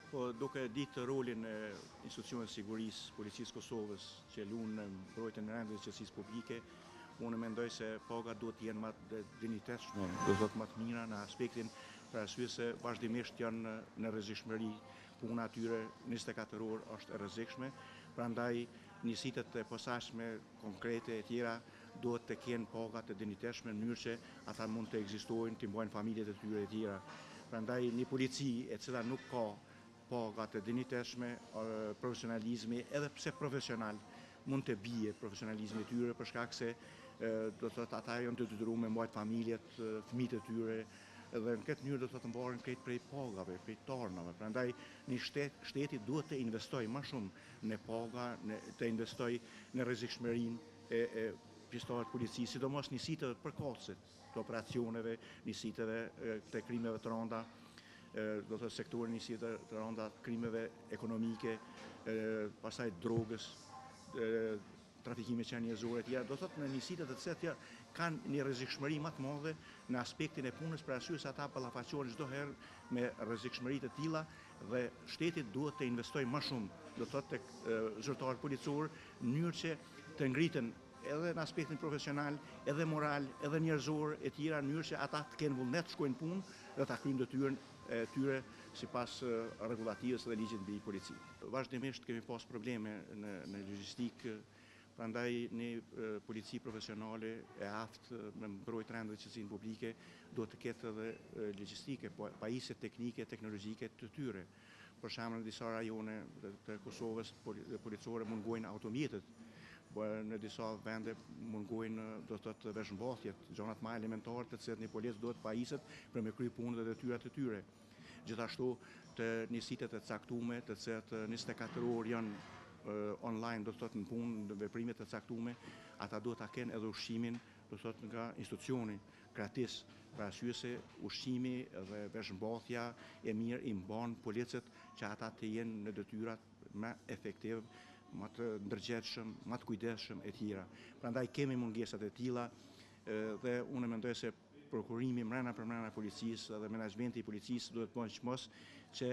Po duke ditë rolin e institucioneve të sigurisë, policisë Kosovës, që luan në mbrojtjen e rendit të qetësisë publike, unë mendoj se pagat duhet të jenë më të dinjitetshme, do të thotë më të mira në aspektin për arsye se vazhdimisht janë në rrezikshmëri. Puna atyre 24 orë është e rrezikshme, prandaj njësitë e posaçme, konkrete e tjera duhet të kenë paga të dinjitetshme në mënyrë që ata mund të ekzistojnë, të mbajnë familjet e tyre e tjera. Prandaj një polici e cila nuk ka paga të dinjitetshme, profesionalizmi, edhe pse profesional, mund të bie profesionalizmi i tyre për shkak se do të thotë ata janë të detyruar me mbajt familjet, fëmijët e tyre, dhe në këtë mënyrë do të thotë mbaren krejt prej pagave, prej tarnave. Prandaj një shteti duhet të investojë më shumë në paga, të investojë në rrezikshmërinë e pjesëtarët policisë, sidomos njësitë të përkatësit të operacioneve, njësiteve të krimeve të rënda, do të sektorin njësitë të rënda krimeve ekonomike, pastaj drogës, trafikimit që njerëzore e tjera, do thotë në njësitë të cilat kanë një rrezikshmëri më të madhe në aspektin e punës për arsye se ata ballafaqohen çdo herë me rrezikshmëri të tilla dhe shteti duhet të investojë më shumë, do thotë tek zyrtarët policor, në mënyrë që të ngriten edhe në aspektin profesional, edhe moral, edhe njerëzor e tjera, në mënyrë që ata të kenë vullnet të shkojnë punë dhe ta kryejnë detyrën e tyre sipas rregullativës dhe ligjit mbi polici. Vazhdimisht kemi pas probleme në logjistikë, prandaj një polici profesionale e aftë me mbrojtje rendit të qetësisë publike duhet të ketë edhe logjistike, pajisje teknike, teknologjike të tyre. Për shembull, në disa rajone të Kosovës policore mungojnë automjetet, në disa vende mungojnë do të thotë veshmbathjet, gjanat më elementare të cilat një polic duhet pajiset për me krye punën dhe detyrat e tyre. Gjithashtu të njësitë të caktuara, të cilat 24 orë janë online, do të thotë në punë, në veprime të caktuara, ata duhet ta kenë edhe ushqimin, do të thotë nga institucioni gratis, për arsye se ushqimi dhe veshmbathja e mirë i mban policët që ata të jenë në detyrat më efektiv, më të ndërgjetshëm, më të kujdesshëm e tjera. Prandaj kemi mungesat e tilla dhe unë mendoj se prokurimi mrena për mrena policisë dhe menaxhmenti i policisë duhet të bëjë çmos që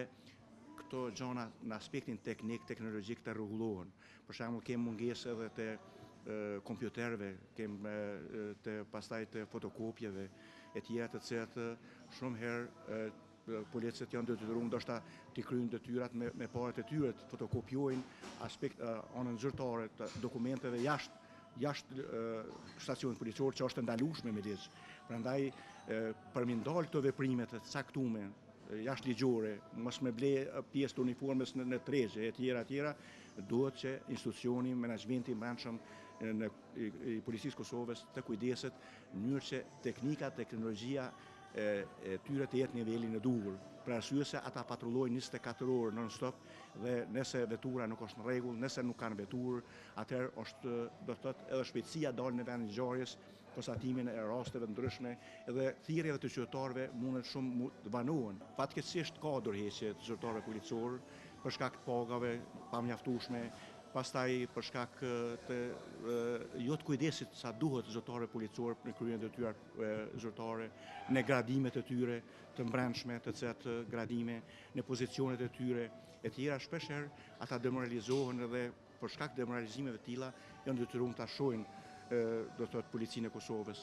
këto gjëra në aspektin teknik, teknologjik të rregullohen. Për shembull, kemi mungesë edhe të kompjuterëve, kemi pastaj të fotokopjeve e tjera të cilat shumë herë policët janë detyruar ndoshta të kryejnë detyrat me parat e tyre, të fotokopjojnë anën zyrtare të dokumenteve jashtë stacionit policor që është ndalueshme me ligj. Prandaj për mi ndalë këto veprime të caktuara jashtë ligjore, mos me ble pjesë të uniformës në tregje e tjera, duhet që institucioni, menaxhmenti i brendshëm i policisë Kosovës të kujdeset në mënyrë që teknika, teknologjia e tyre të jetë nivelin e duhur, për arsye se ata patrullojnë 24 orë non-stop dhe nëse vetura nuk është në rregull, nëse nuk kanë veturë, atëherë është do të thotë edhe shpejtësia dalë në vendin e ngjarjes, konstatimin e rasteve të ndryshme edhe thirrjeve të qytetarëve mundet shumë të banohen. Fatkeqësisht ka dorëheqje të zyrtarëve policor për shkak të pagave pamjaftueshme, pastaj për shkak të jo të kujdesit sa duhet zyrtarëve policor në kryen e detyrave zyrtare, në gradimet e tyre të brendshme, të cilat gradime, në pozicionet e tyre e tjera, shpeshherë ata demoralizohen dhe për shkak të demoralizimeve të tilla janë detyruar ta shohin do të thotë policinë e Kosovës.